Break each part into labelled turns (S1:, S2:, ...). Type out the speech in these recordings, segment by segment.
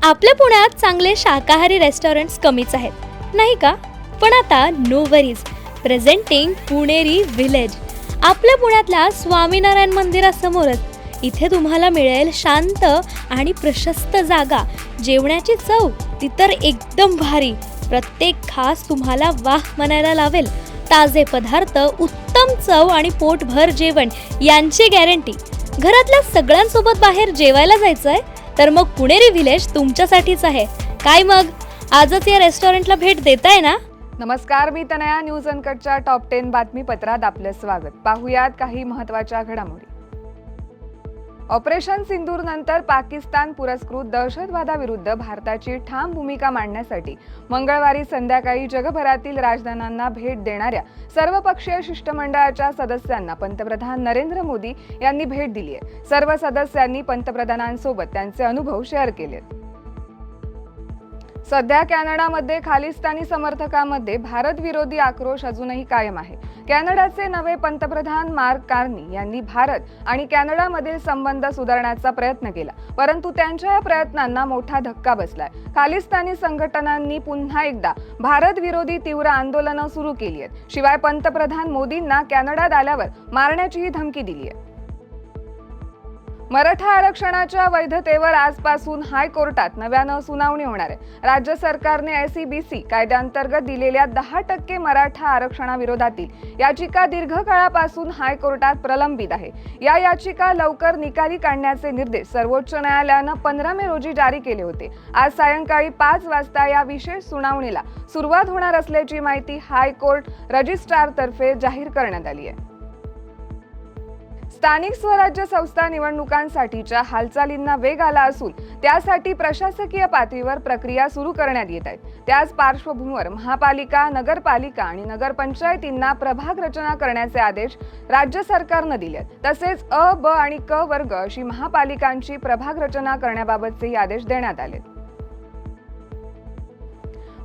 S1: आपल्या पुण्यात चांगले शाकाहारी रेस्टॉरंट्स कमीच आहेत नाही का? पण आता नो वरीज, प्रेझेंटिंग पुणेरी विलेज. आपल्या पुण्यातल्या स्वामीनारायण मंदिरासमोरच इथे तुम्हाला मिळेल शांत आणि प्रशस्त जागा. जेवणाची चव ती तर एकदम भारी. प्रत्येक खास तुम्हाला वाह म्हणायला लावेल. ताजे पदार्थ, उत्तम चव आणि पोटभर जेवण यांची गॅरंटी. घरातल्या सगळ्यांसोबत बाहेर जेवायला जायचंय तर मग पुणेरी विलेज तुमच्यासाठीच आहे. काय मग आजच या रेस्टॉरंटला भेट देताय ना?
S2: नमस्कार, मी तनया. न्यूज अनकटच्या टॉप 10 बातमीपत्रात आपलं स्वागत. पाहुयात काही महत्त्वाच्या घडामोडी. ऑपरेशन सिंदूर नंतर पाकिस्तान पुरस्कृत दहशतवादाविरुद्ध भारताची ठाम भूमिका मांडण्यासाठी मंगळवारी संध्याकाळी जगभरातील राजधान्यांना भेट देणाऱ्या सर्वपक्षीय शिष्टमंडळाच्या सदस्यांना पंतप्रधान नरेंद्र मोदी यांनी भेट दिली आहे. सर्व सदस्यांनी पंतप्रधानांसोबत त्यांचे अनुभव शेअर केलेत. सध्या कॅनडामध्ये खालिस्तानी समर्थकांमध्ये भारत विरोधी आक्रोश अजूनही कायम आहे. कॅनडाचे नवे पंतप्रधान मार्क कार्नी यांनी भारत आणि कॅनडामधील संबंध सुधारण्याचा प्रयत्न केला, परंतु त्यांच्या या प्रयत्नांना मोठा धक्का बसलाय. खालिस्तानी संघटनांनी पुन्हा एकदा भारत विरोधी तीव्र आंदोलनं सुरू केली आहेत. शिवाय पंतप्रधान मोदींना कॅनडात आल्यावर मारण्याचीही धमकी दिली आहे. मराठा आरक्षणाच्या वैधतेवर आजपासून हायकोर्टात नव्यानं सुनावणी होणार आहे. राज्य सरकारने SEBC कायद्याअंतर्गत दिलेल्या 10% मराठा आरक्षणाविरोधातील याचिका दीर्घकाळापासून हायकोर्टात प्रलंबित आहे. या याचिका लवकर निकाली काढण्याचे निर्देश सर्वोच्च न्यायालयानं 15 मे रोजी जारी केले होते. आज सायंकाळी 5 वाजता या विशेष सुनावणीला सुरुवात होणार असल्याची माहिती हायकोर्ट रजिस्ट्रारतर्फे जाहीर करण्यात आली आहे. स्थानिक स्वराज्य संस्था निवडणुकांसाठीच्या हालचालींना वेग आला असून त्यासाठी प्रशासकीय पातळीवर प्रक्रिया सुरू करण्यात येत आहेत. त्याच पार्श्वभूमीवर महापालिका, नगरपालिका आणि नगरपंचायतींना प्रभाग रचना करण्याचे आदेश राज्य सरकारनं दिले आहेत. तसेच अ, ब आणि क वर्ग अशी महापालिकांची प्रभाग रचना करण्याबाबतचे आदेश देण्यात आले.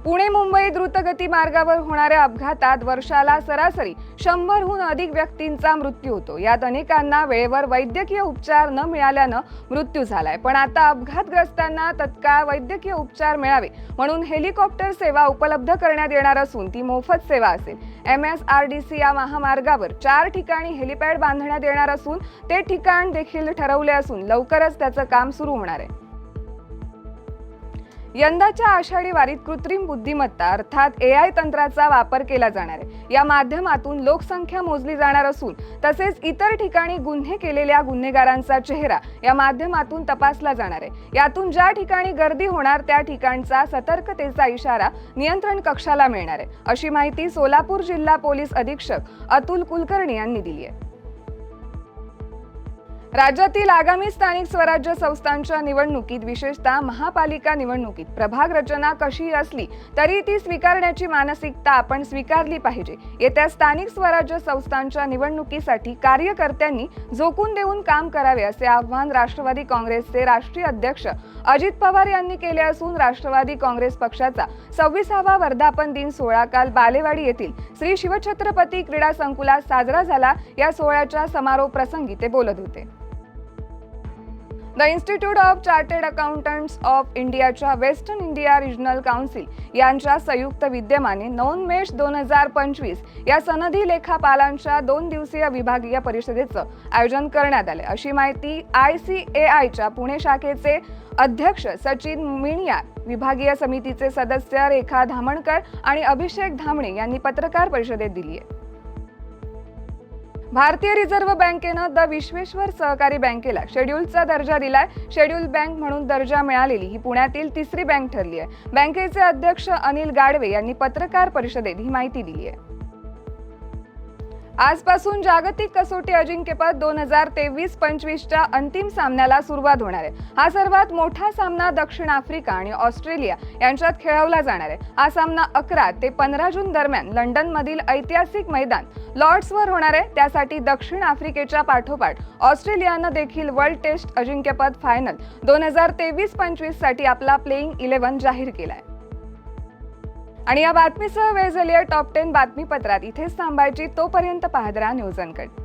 S2: पुणे मुंबई द्रुतगती मार्गावर होणाऱ्या अपघातात वर्षाला सरासरी 100हून अधिक व्यक्तींचा मृत्यू होतो. यात अनेकांना वेळेवर वैद्यकीय उपचार न मिळाल्यानं मृत्यू झालाय. पण आता अपघातग्रस्तांना तत्काळ वैद्यकीय उपचार मिळावे म्हणून हेलिकॉप्टर सेवा उपलब्ध करण्यात येणार असून ती मोफत सेवा असेल. MSRDC या महामार्गावर 4 ठिकाणी हेलिपॅड बांधण्यात येणार असून ते ठिकाण देखील ठरवले असून लवकरच त्याचं काम सुरू होणार आहे. यंदाच्या आषाढी वारीत कृत्रिम बुद्धिमत्ता अर्थात AI तंत्राचा वापर केला जाणार आहे. या माध्यमातून लोकसंख्या मोजली जाणार असून तसेच इतर ठिकाणी गुन्हे केलेल्या गुन्हेगारांचा चेहरा या माध्यमातून तपासला जाणार आहे. यातून ज्या ठिकाणी गर्दी होणार त्या ठिकाणचा सतर्कतेचा इशारा नियंत्रण कक्षाला मिळणार आहे, अशी माहिती सोलापूर जिल्हा पोलीस अधीक्षक अतुल कुलकर्णी यांनी दिली आहे. राज्यातील आगामी स्थानिक स्वराज्य संस्थांच्या निवडणुकीत, विशेषतः महापालिका निवडणुकीत प्रभाग रचना कशी असली तरी ती स्वीकारण्याची मानसिकता आपण स्वीकारली पाहिजे. येत्या स्थानिक स्वराज्य संस्थांच्या निवडणुकीसाठी कार्यकर्त्यांनी झोकून देऊन काम करावे असे आवाहन राष्ट्रवादी काँग्रेसचे राष्ट्रीय अध्यक्ष अजित पवार यांनी केले असून राष्ट्रवादी काँग्रेस पक्षाचा 26वा वर्धापन दिन सोहळा काल बालेवाडी येथील श्री शिवछत्रपती क्रीडा संकुलात साजरा झाला. या सोहळ्याच्या समारोप प्रसंगी ते बोलत होते. The institute of chartered accountants of इंडियाच्या वेस्टर्न इंडिया रिजनल काउन्सिल यांच्या संयुक्त विद्यमाने नवोन्मेष 2025 या सनदी लेखापालांच्या 2 दिवसीय विभागीय परिषदेचं आयोजन करण्यात आले, अशी माहिती ICAIच्या पुणे शाखेचे अध्यक्ष सचिन मिणिया, विभागीय समितीचे सदस्य रेखा धामणकर आणि अभिषेक धामणे यांनी पत्रकार परिषदेत दिली आहे. भारतीय रिझर्व्ह बँकेनं द विश्वेश्वर सहकारी बँकेला शेड्यूलचा दर्जा दिलाय. शेड्यूल बँक म्हणून दर्जा मिळालेली ही पुण्यातील 3री बँक ठरली आहे. बँकेचे अध्यक्ष अनिल गाडवे यांनी पत्रकार परिषदेत ही माहिती दिली आहे. आजपासून जागतिक कसोटी अजिंक्यपद 2023-25च्या अंतिम सामन्याला सुरुवात होणार आहे. हा सर्वात मोठा सामना दक्षिण आफ्रिका आणि ऑस्ट्रेलिया यांच्यात खेळवला जाणार आहे. हा सामना 11 ते 15 जून दरम्यान लंडनमधील ऐतिहासिक मैदान लॉर्ड्सवर होणार आहे. त्यासाठी दक्षिण आफ्रिकेच्या पाठोपाठ ऑस्ट्रेलियानं देखील वर्ल्ड टेस्ट अजिंक्यपद फायनल 2023-25 साठी आपला प्लेइंग 11 जाहीर केलाय. आणि या बातमीसह वेळ झाली आहे टॉप 10 बातमीपत्रात. इथेच थांबायची. तोपर्यंत पाहत राहा न्यूज अनकट.